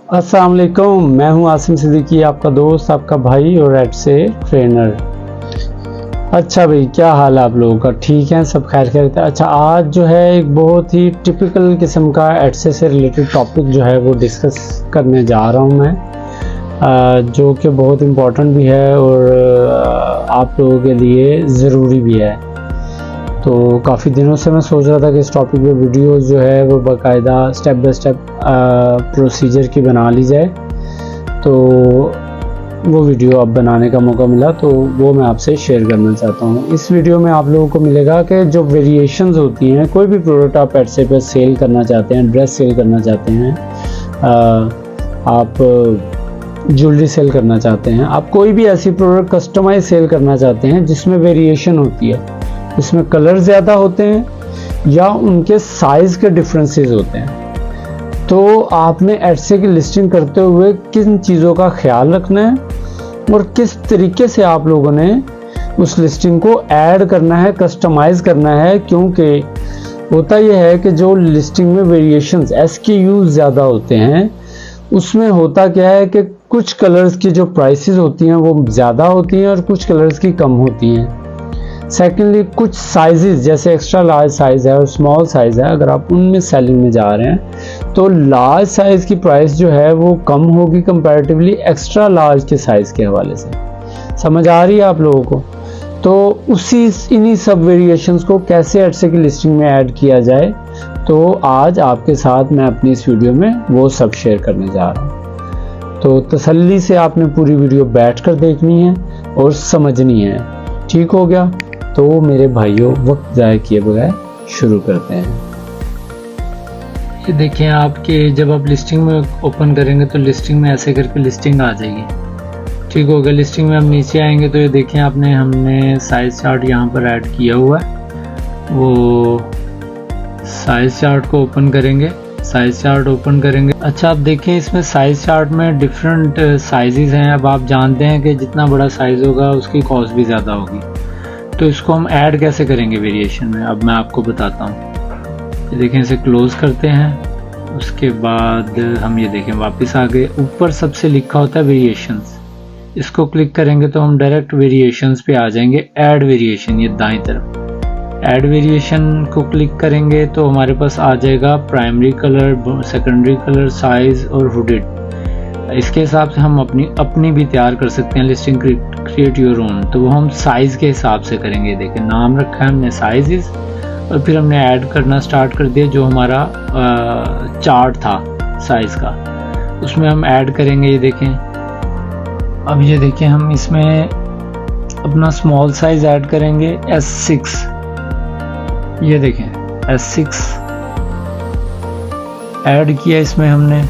अस्सलाम वालेकुम, मैं हूं आसिम सिद्दीकी, आपका दोस्त, आपका भाई और एड से ट्रेनर। अच्छा भाई, क्या हाल है आप लोगों का? ठीक है, सब खैर खैरियत है। अच्छा, आज जो है एक बहुत ही टिपिकल किस्म का एड से रिलेटेड टॉपिक जो है वो डिस्कस करने जा रहा हूं मैं, जो कि बहुत इम्पोर्टेंट भी है और आप लोगों के लिए ज़रूरी भी है। तो काफ़ी दिनों से मैं सोच रहा था कि इस टॉपिक पे वीडियो जो है वो बाकायदा स्टेप बाय स्टेप प्रोसीजर की बना ली जाए। तो वो वीडियो अब बनाने का मौका मिला, तो वो मैं आपसे शेयर करना चाहता हूँ। इस वीडियो में आप लोगों को मिलेगा कि जो वेरिएशंस होती हैं, कोई भी प्रोडक्ट आप एड से पे सेल करना चाहते हैं, ड्रेस सेल करना चाहते हैं, आप ज्वेलरी सेल करना चाहते हैं, आप कोई भी ऐसी प्रोडक्ट कस्टमाइज सेल करना चाहते हैं जिसमें वेरिएशन होती है, इसमें कलर ज़्यादा होते हैं या उनके साइज़ के डिफरेंसेस होते हैं, तो आपने एडसे की लिस्टिंग करते हुए किन चीज़ों का ख्याल रखना है और किस तरीके से आप लोगों ने उस लिस्टिंग को ऐड करना है, कस्टमाइज़ करना है। क्योंकि होता यह है कि जो लिस्टिंग में वेरिएशंस SKUs ज़्यादा होते हैं, उसमें होता क्या है कि कुछ कलर्स की जो प्राइसेस होती हैं वो ज़्यादा होती हैं और कुछ कलर्स की कम होती हैं। सेकेंडली, कुछ साइजेस जैसे एक्स्ट्रा लार्ज साइज़ है और स्मॉल साइज़ है, अगर आप उनमें सेलिंग में जा रहे हैं तो लार्ज साइज़ की प्राइस जो है वो कम होगी कंपैरेटिवली एक्स्ट्रा लार्ज के साइज़ के हवाले से। समझ आ रही है आप लोगों को? तो इन्हीं सब वेरिएशंस को कैसे एडसे की लिस्टिंग में ऐड किया जाए, तो आज आपके साथ मैं अपनी इस वीडियो में वो सब शेयर करने जा रहा हूँ। तो तसल्ली से आपने पूरी वीडियो बैठ कर देखनी है और समझनी है। ठीक हो गया? तो मेरे भाइयों, वक्त ज़ाया किए बगैर शुरू करते हैं। ये देखें, आपके जब आप लिस्टिंग में ओपन करेंगे तो लिस्टिंग में ऐसे करके लिस्टिंग आ जाएगी। ठीक हो गया? लिस्टिंग में हम नीचे आएंगे तो ये देखें, हमने साइज़ चार्ट यहाँ पर ऐड किया हुआ है। वो साइज़ चार्ट को ओपन करेंगे, साइज़ चार्ट ओपन करेंगे। अच्छा, आप देखें इसमें साइज़ चार्ट में डिफरेंट साइजेस हैं। अब आप जानते हैं कि जितना बड़ा साइज़ होगा उसकी कॉस्ट भी ज़्यादा होगी, तो इसको हम ऐड कैसे करेंगे वेरिएशन में, अब मैं आपको बताता हूँ। ये देखें, इसे क्लोज करते हैं। उसके बाद हम ये देखें वापस आ गए। ऊपर सबसे लिखा होता है वेरिएशंस, इसको क्लिक करेंगे तो हम डायरेक्ट वेरिएशंस पे आ जाएंगे। ऐड वेरिएशन, ये दाईं तरफ ऐड वेरिएशन को क्लिक करेंगे तो हमारे पास आ जाएगा primary colour, secondary colour, size और हुडेड। इसके हिसाब से हम अपनी भी तैयार कर सकते हैं लिस्टिंग, क्रिएट योर ओन। तो वो हम साइज़ के हिसाब से करेंगे। देखिए, नाम रखा है हमने साइजेस और फिर हमने ऐड करना स्टार्ट कर दिया। जो हमारा चार्ट था साइज़ का, उसमें हम ऐड करेंगे। ये देखें, अब ये देखें, हम इसमें अपना स्मॉल साइज़ ऐड करेंगे S6। ये देखें, S6 ऐड किया इसमें हमने।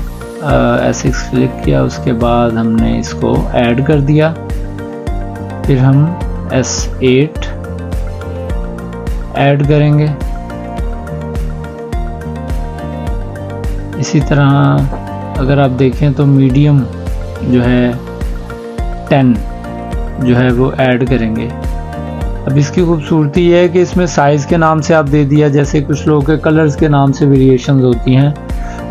S6 क्लिक किया, उसके बाद हमने इसको ऐड कर दिया। फिर हम S8 ऐड करेंगे। इसी तरह अगर आप देखें तो मीडियम जो है 10 जो है वो ऐड करेंगे। अब इसकी खूबसूरती यह है कि इसमें साइज़ के नाम से आप दे दिया, जैसे कुछ लोगों के कलर्स के नाम से वेरिएशंस होती हैं,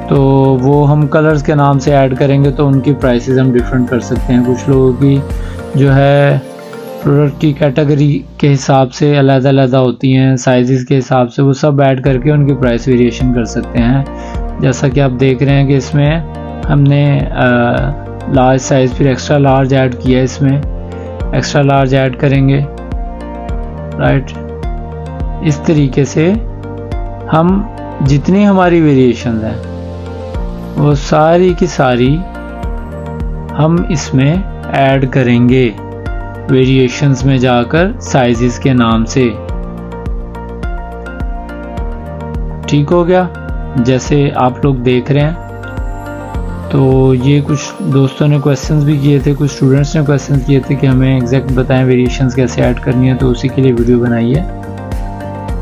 तो वो हम कलर्स के नाम से ऐड करेंगे तो उनकी प्राइसेस हम डिफरेंट कर सकते हैं। कुछ लोगों की जो है प्रोडक्ट की कैटेगरी के हिसाब से अलग-अलग होती हैं, साइज़ के हिसाब से, वो सब ऐड करके उनकी प्राइस वेरिएशन कर सकते हैं। जैसा कि आप देख रहे हैं कि इसमें हमने लार्ज साइज़ फिर एक्स्ट्रा लार्ज ऐड किया है। इसमें एक्स्ट्रा लार्ज ऐड करेंगे, राइट। इस तरीके से हम जितनी हमारी वेरिएशन हैं वो सारी की सारी हम इसमें ऐड करेंगे वेरिएशंस में जाकर साइजेस के नाम से। ठीक हो गया? जैसे आप लोग देख रहे हैं, तो ये कुछ दोस्तों ने क्वेश्चंस भी किए थे, कुछ स्टूडेंट्स ने क्वेश्चंस किए थे कि हमें एग्जैक्ट बताएं वेरिएशंस कैसे ऐड करनी है, तो उसी के लिए वीडियो बनाई है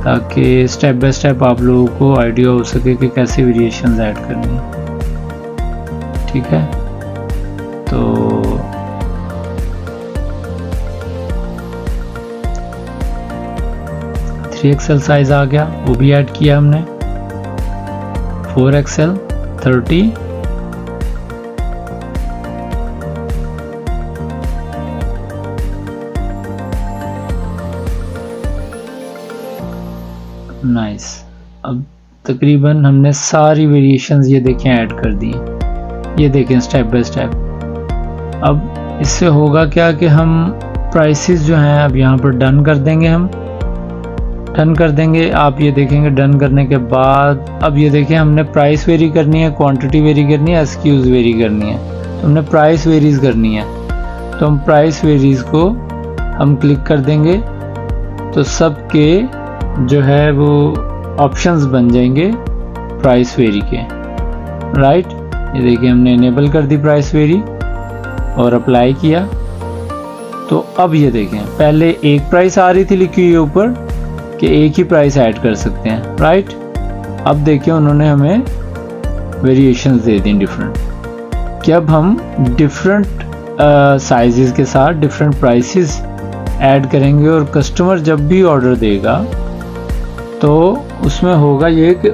ताकि स्टेप बाय स्टेप आप लोगों को आइडिया हो सके कि कैसे वेरिएशंस ऐड करनी है। ठीक है? तो 3XL साइज आ गया, वो भी ऐड किया हमने। 4XL, 30 nice. अब तकरीबन हमने सारी वेरिएशंस ये देखें ऐड कर दी, ये देखें स्टेप बाय स्टेप। अब इससे होगा क्या कि हम प्राइसेस जो हैं अब यहाँ पर डन कर देंगे, हम डन कर देंगे। आप ये देखेंगे डन करने के बाद अब ये देखें हमने प्राइस वेरी करनी है, क्वांटिटी वेरी करनी है, एसक्यूज वेरी करनी है। तो हमने प्राइस वेरीज करनी है, तो हम प्राइस वेरीज को हम क्लिक कर देंगे तो सब के जो है वो ऑप्शंस बन जाएंगे प्राइस वेरी के, राइट। ये देखिए हमने इनेबल कर दी प्राइस वेरी और अप्लाई किया। तो अब ये देखें पहले एक प्राइस आ रही थी लिखी हुई ऊपर कि एक ही प्राइस ऐड कर सकते हैं, राइट। अब देखिए उन्होंने हमें वेरिएशंस दे दी डिफरेंट, कि अब हम डिफरेंट साइजेस के साथ डिफरेंट प्राइसेस ऐड करेंगे और कस्टमर जब भी ऑर्डर देगा तो उसमें होगा ये कि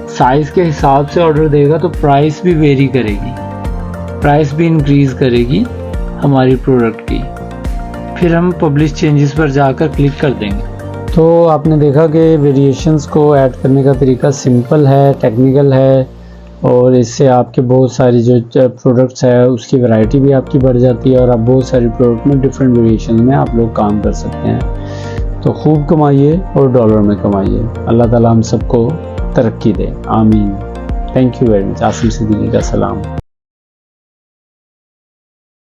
साइज़ के हिसाब से ऑर्डर देगा तो प्राइस भी वेरी करेगी, प्राइस भी इंक्रीज़ करेगी हमारी प्रोडक्ट की। फिर हम पब्लिश चेंजेस पर जाकर क्लिक कर देंगे। तो आपने देखा कि वेरिएशंस को ऐड करने का तरीका सिंपल है, टेक्निकल है, और इससे आपके बहुत सारी जो प्रोडक्ट्स है उसकी वैरायटी भी आपकी बढ़ जाती है और आप बहुत सारी प्रोडक्ट में डिफरेंट वेरिएशन में आप लोग काम कर सकते हैं। तो खूब कमाइए और डॉलर में कमाइए। अल्लाह ताला हम सबको तरक्की दे, आमीन। Thank you very much. Asim Siddiqui का सलाम।